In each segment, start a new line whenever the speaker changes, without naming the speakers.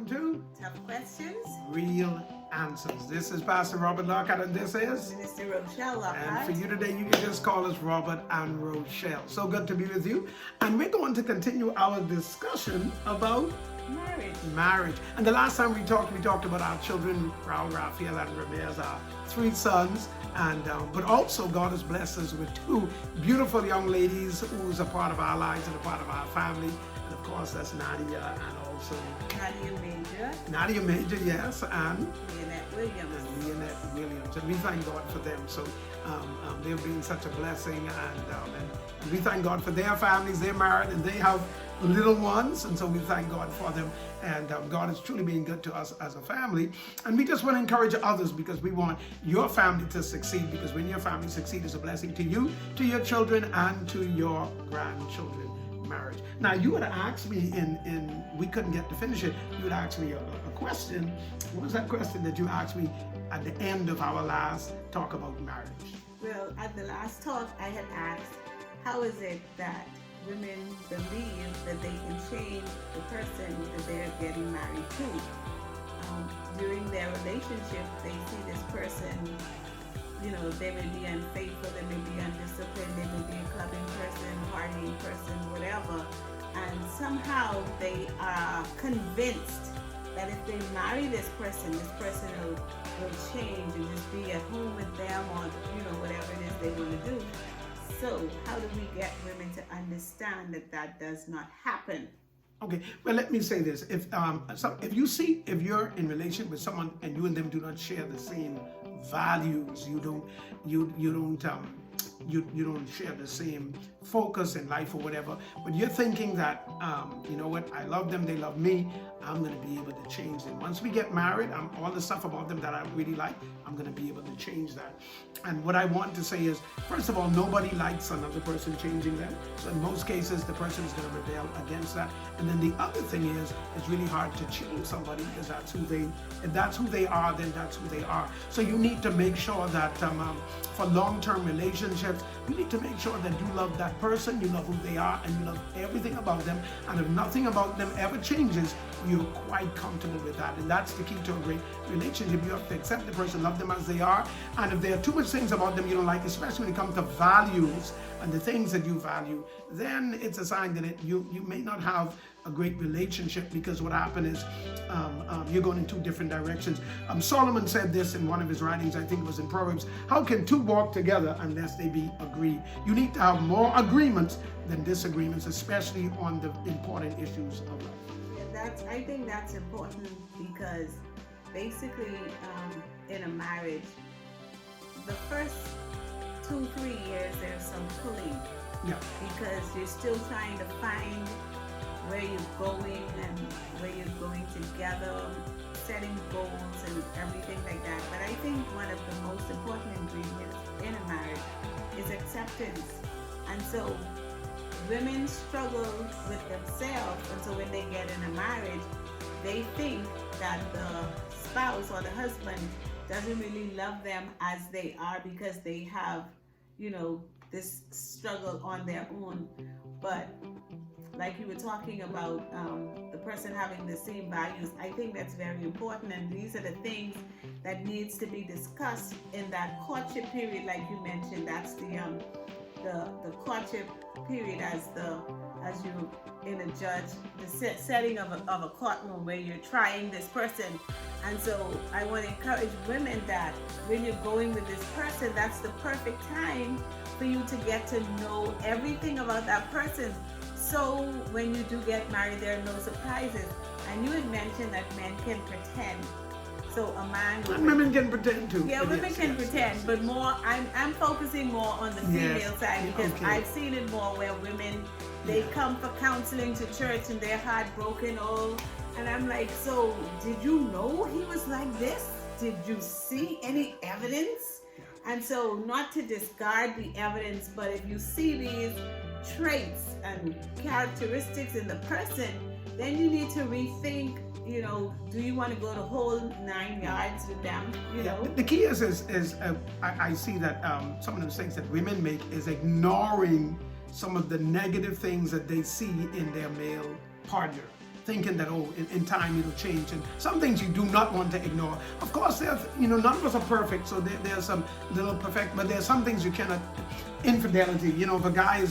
welcome to
Tough Questions.
Real Answers. This is Pastor Robert Lockhart, and this is
Minister Rochelle Lockhart.
And for you today, you can just call us Robert and Rochelle. So good to be with you. And we're going to continue our discussion about marriage. And the last time we talked about our children, Raul, Raphael, and Ramirez, our 3 sons. And but also God has blessed us with 2 beautiful young ladies who's a part of our lives and a part of our family. And of course, that's Nadia and also Nadia Major, yes, and Leonette Williams. And we thank God for them. So they've been such a blessing, and we thank God for their families. They're married and they have little ones, and so we thank God for them. And God has truly been good to us as a family. And we just want to encourage others, because we want your family to succeed, because when your family succeeds, it's a blessing to you, to your children, and to your grandchildren. Marriage. Now, you would ask me we couldn't get to finish it. You would ask me a question. What was that question that you asked me at the end of our last talk about marriage?
Well, at the last talk, I had asked, how is it that women believe that they can change the person that they're getting married to? During their relationship, they see this person, they may be unfaithful, they may be undisciplined, they may be a clubbing person, partying person, whatever. And somehow they are convinced that if they marry this person will change and just be at home with them, or whatever it is they want to do. So how do we get women to understand that does not happen?
Okay, well, let me say this: if you're in relation with someone and you and them do not share the same values, you don't share the same focus in life or whatever, but you're thinking that you know what, I love them, they love me, I'm going to be able to change them. Once we get married, all the stuff about them that I really like, I'm going to be able to change that. And what I want to say is, first of all, nobody likes another person changing them. So in most cases, the person is going to rebel against that. And then the other thing is, it's really hard to change somebody, because if that's who they are, then that's who they are. So you need to make sure that for long-term relationships, you need to make sure that you love that person, you love who they are, and you love everything about them. And if nothing about them ever changes, you're quite comfortable with that. And that's the key to a great relationship. You have to accept the person, love them as they are. And if there are too much things about them you don't like, especially when it comes to values and the things that you value, then it's a sign that you may not have a great relationship, because what happened is you're going in 2 different directions. Solomon said this in one of his writings, I think it was in Proverbs: how can 2 walk together unless they be agreed? You need to have more agreements than disagreements, especially on the important issues of life.
I think that's important, because basically in a marriage, the first 2-3 years there's some pulling, because you're still trying to find where you're going and where you're going together, setting goals and everything like that. But I think one of the most important ingredients in a marriage is acceptance. And so women struggle with themselves, and so when they get in a marriage, they think that the spouse or the husband doesn't really love them as they are, because they have, this struggle on their own. But like you were talking about, the person having the same values, I think that's very important, and these are the things that needs to be discussed in that courtship period, like you mentioned. That's the courtship period, as you in a judge, the setting of a courtroom where you're trying this person. And so I want to encourage women that when you're going with this person, that's the perfect time for you to get to know everything about that person. So when you do get married, there are no surprises. And you had mentioned that men can pretend. So a man
and women can pretend too.
Yeah, women can pretend, but more I'm focusing more on the female side, because I've seen it more where women, they come for counseling to church and they're heartbroken, and I'm like, so did you know he was like this? Did you see any evidence? And so, not to discard the evidence, but if you see these traits and characteristics in the person, then you need to rethink, do you want to go the whole 9 yards with them?
The key is I see that some of the mistakes that women make is ignoring some of the negative things that they see in their male partner. thinking that, oh, in time it'll change. And some things you do not want to ignore. Of course, there's, none of us are perfect, so there's some little perfect, but there's some things you cannot. Infidelity, if a guy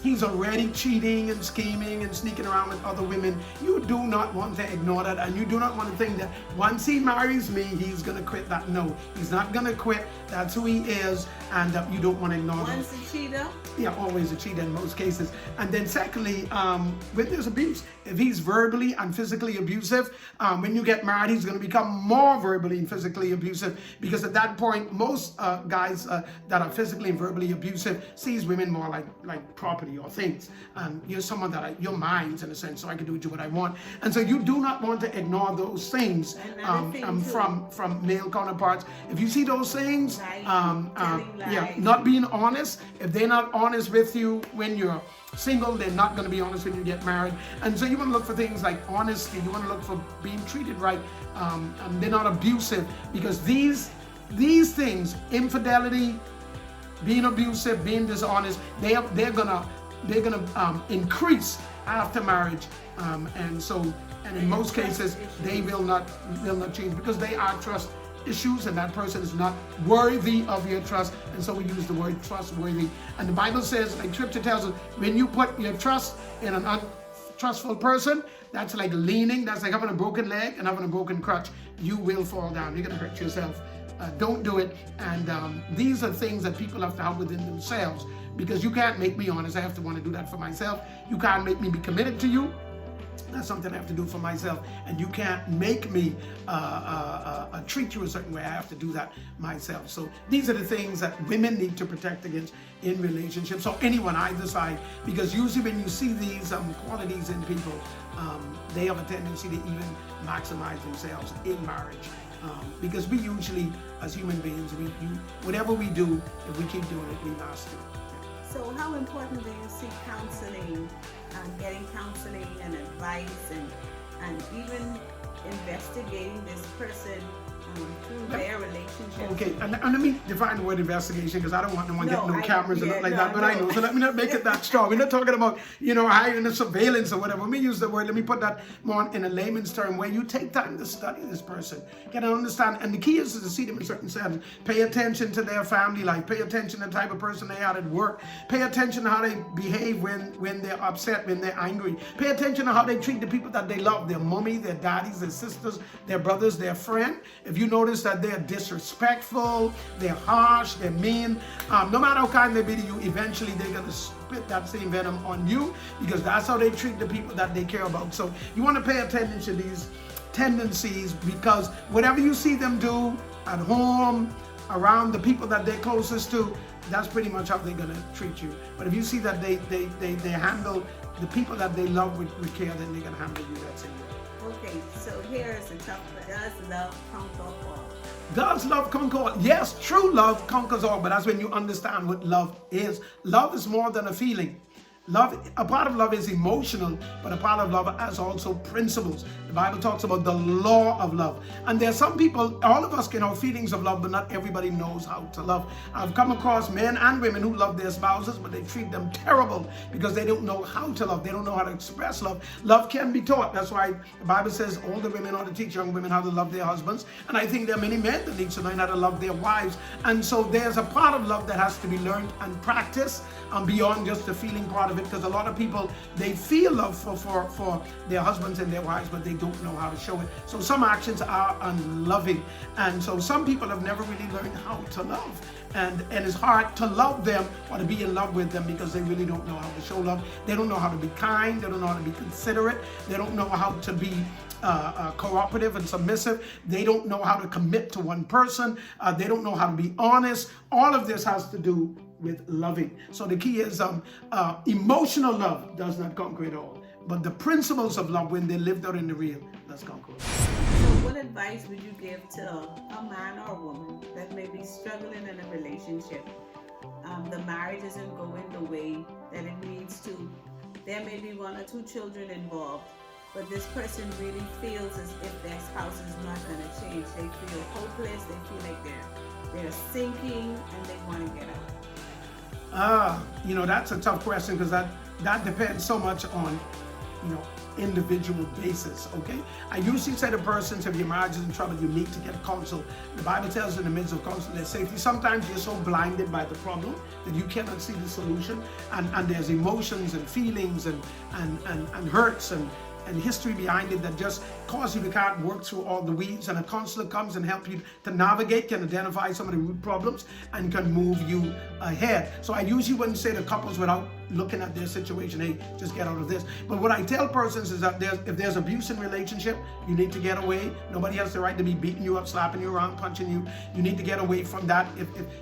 he's already cheating and scheming and sneaking around with other women, you do not want to ignore that, and you do not want to think that once he marries me, he's going to quit that. No, he's not going to quit. That's who he is, and you don't want to ignore that.
Once a cheater?
Yeah, always a cheater in most cases. And then secondly, when there's abuse, if he's verbally and physically abusive, when you get married, he's going to become more verbally and physically abusive, because at that point, most guys that are physically and verbally abusive sees women more like property or things. You're someone that you're mine in a sense, so I can do what I want. And so you do not want to ignore those things from male counterparts. If you see those things, not being honest, if they're not honest with you when you're single, they're not going to be honest when you get married. And so you want to look for things like honesty. You want to look for being treated right, and they're not abusive, because these things, infidelity, being abusive, being dishonest, they're gonna increase after marriage, and in most cases they will not change, because they are trust issues, and that person is not worthy of your trust. And so we use the word trustworthy. And the Bible says, like Scripture tells us, when you put your trust in an untrustful person, that's like leaning. That's like having a broken leg and having a broken crutch. You will fall down. You're gonna hurt yourself. Don't do it. And these are things that people have to have within themselves, because you can't make me honest. I have to want to do that for myself. You can't make me be committed to you. That's something I have to do for myself. And you can't make me treat you a certain way. I have to do that myself. So these are the things that women need to protect against in relationships, or anyone, either side, because usually when you see these qualities in people, they have a tendency to even maximize themselves in marriage. Because we usually, as human beings, whatever we do, if we keep doing it, we master it.
So how important do you see counseling, getting counseling and advice, and even investigating this person through their relationship?
Okay, and let me define the word investigation, because I don't want no one getting no cameras and nothing like that, but I know. So let me not make it that strong. We're not talking about, hiring a surveillance or whatever. Let me use the word, let me put that more in a layman's term, where you take time to study this person, get to understand, and the key is to see them in certain settings. Pay attention to their family life, pay attention to the type of person they are at work, pay attention to how they behave when they're upset, when they're angry, pay attention to how they treat the people that they love, their mommy, their daddies, their sisters, their brothers, their friend. If you notice that they're disrespectful, they're harsh, they're mean, no matter how kind they be to you, eventually they're going to spit that same venom on you, because that's how they treat the people that they care about. So you want to pay attention to these tendencies, because whatever you see them do at home, around the people that they're closest to, that's pretty much how they're going to treat you. But if you see that they handle the people that they love with care, then they're going to handle you that same way.
Okay, so here is the tough one. Does love conquer all?
Does love conquer all? Yes, true love conquers all, but that's when you understand what love is. Love is more than a feeling. Love, a part of love is emotional, but a part of love has also principles. The Bible talks about the law of love. And there are some people, all of us can have feelings of love, but not everybody knows how to love. I've come across men and women who love their spouses, but they treat them terrible because they don't know how to love. They don't know how to express love. Love can be taught. That's why the Bible says older women ought to teach young women how to love their husbands. And I think there are many men that need to learn how to love their wives. And so there's a part of love that has to be learned and practiced, beyond just the feeling part of it, because a lot of people, they feel love for their husbands and their wives, but they don't know how to show it. So some actions are unloving, and so some people have never really learned how to love, and it's hard to love them or to be in love with them, because they really don't know how to show love. They don't know how to be kind, they don't know how to be considerate, they don't know how to be cooperative and submissive. They don't know how to commit to one person. They don't know how to be honest. All of this has to do with loving. So the key is emotional love does not conquer it all, but the principles of love, when they're lived out in the real, does conquer it.
So what advice would you give to a man or a woman that may be struggling in a relationship? The marriage isn't going the way that it needs to. There may be 1 or 2 children involved, but this person really feels as if their spouse is not going to change. They feel hopeless. They feel like they're sinking, and they want to get out.
That's a tough question, because that depends so much on, individual basis, okay? I usually say to persons, if your marriage is in trouble, you need to get counsel. The Bible tells us in the midst of counsel there's safety. Sometimes you're so blinded by the problem that you cannot see the solution, and there's emotions and feelings and hurts and history behind it that just cause you to can't work through all the weeds, and a counselor comes and help you to navigate, can identify some of the root problems and can move you ahead. So I usually wouldn't say to couples without looking at their situation, hey, just get out of this. But what I tell persons is that if there's abuse in relationship, you need to get away. Nobody has the right to be beating you up, slapping you around, punching you. You need to get away from that.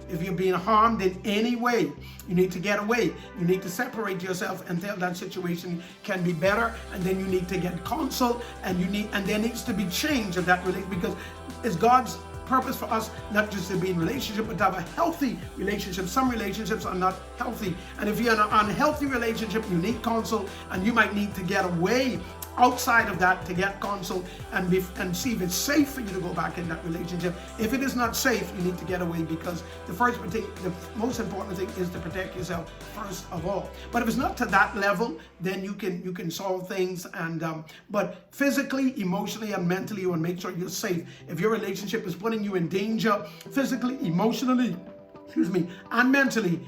If you're being harmed in any way, you need to get away. You need to separate yourself until that situation can be better, and then you need to get counsel, and there needs to be change of that relationship, because it's God's purpose for us not just to be in relationship, but to have a healthy relationship. Some relationships are not healthy, and if you're in an unhealthy relationship, you need counsel, and you might need to get away outside of that to get counsel and see if it's safe for you to go back in that relationship. If it is not safe, you need to get away, because the most important thing is to protect yourself first of all. But if it's not to that level, then you can solve things, but physically, emotionally, and mentally, you want to make sure you're safe. If your relationship is putting you in danger physically, emotionally, and mentally,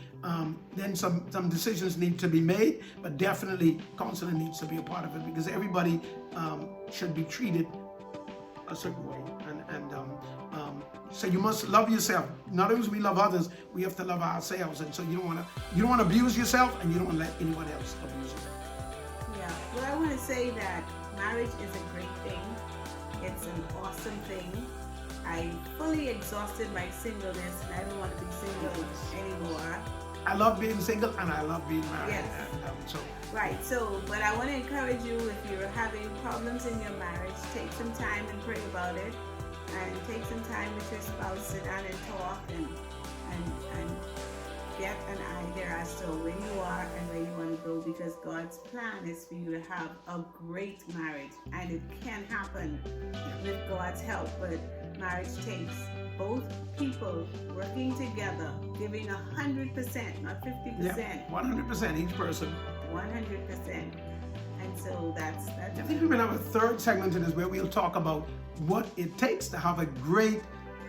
then some decisions need to be made, but definitely counseling needs to be a part of it, because everybody should be treated a certain way. So you must love yourself. Not only we love others, we have to love ourselves. And so you don't want to abuse yourself, and you don't want to let anyone else abuse you.
Yeah. Well, I want to say that marriage is a great thing. It's an awesome thing. I fully exhausted my singleness, and I don't want to be single anymore.
I love being single, and I love being married.
Yes. Right. So, but I want to encourage you, if you're having problems in your marriage, take some time and pray about it, and take some time with your spouse, sit down and talk, and get an idea as to where you are and where you want to go, because God's plan is for you to have a great marriage, and it can happen with God's help. But marriage takes both people working together, giving 100%, not 50%.
Yeah, 100%, each person.
100%. And so that's
I think we're going to have a third segment in this where we'll talk about what it takes to have a great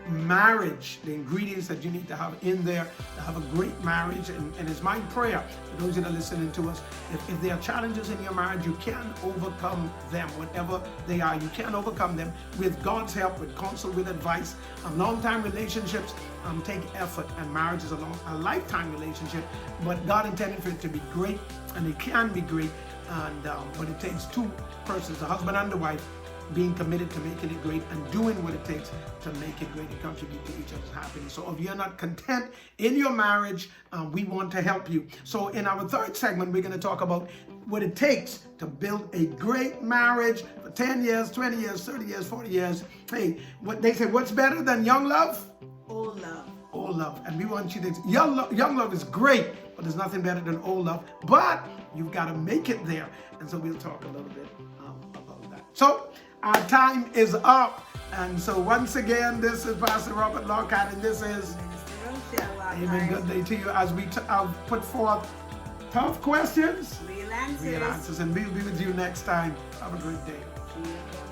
marriage, the ingredients that you need to have in there to have a great marriage. And it's my prayer for those that are listening to us, if there are challenges in your marriage, you can overcome them, whatever they are. You can overcome them with God's help, with counsel, with advice. Long-time relationships take effort, and marriage is a lifetime relationship, but God intended for it to be great, and it can be great. But it takes two persons, the husband and the wife, being committed to making it great and doing what it takes to make it great and contribute to each other's happiness. So if you're not content in your marriage, we want to help you. So in our third segment, we're going to talk about what it takes to build a great marriage for 10 years, 20 years, 30 years, 40 years. Hey, what they say, what's better than young love?
old love.
Old love. And we want you to, young love is great, but there's nothing better than old love. But you've got to make it there. And so we'll talk a little bit about that. So our time is up. And so once again, this is Pastor Robert Lockhart, and this is
Minister Rochelle Lockhart.
Amen. Good day to you as we put forth tough questions,
Real answers.
real answers, and we'll be with you next time. Have a great day.
See you.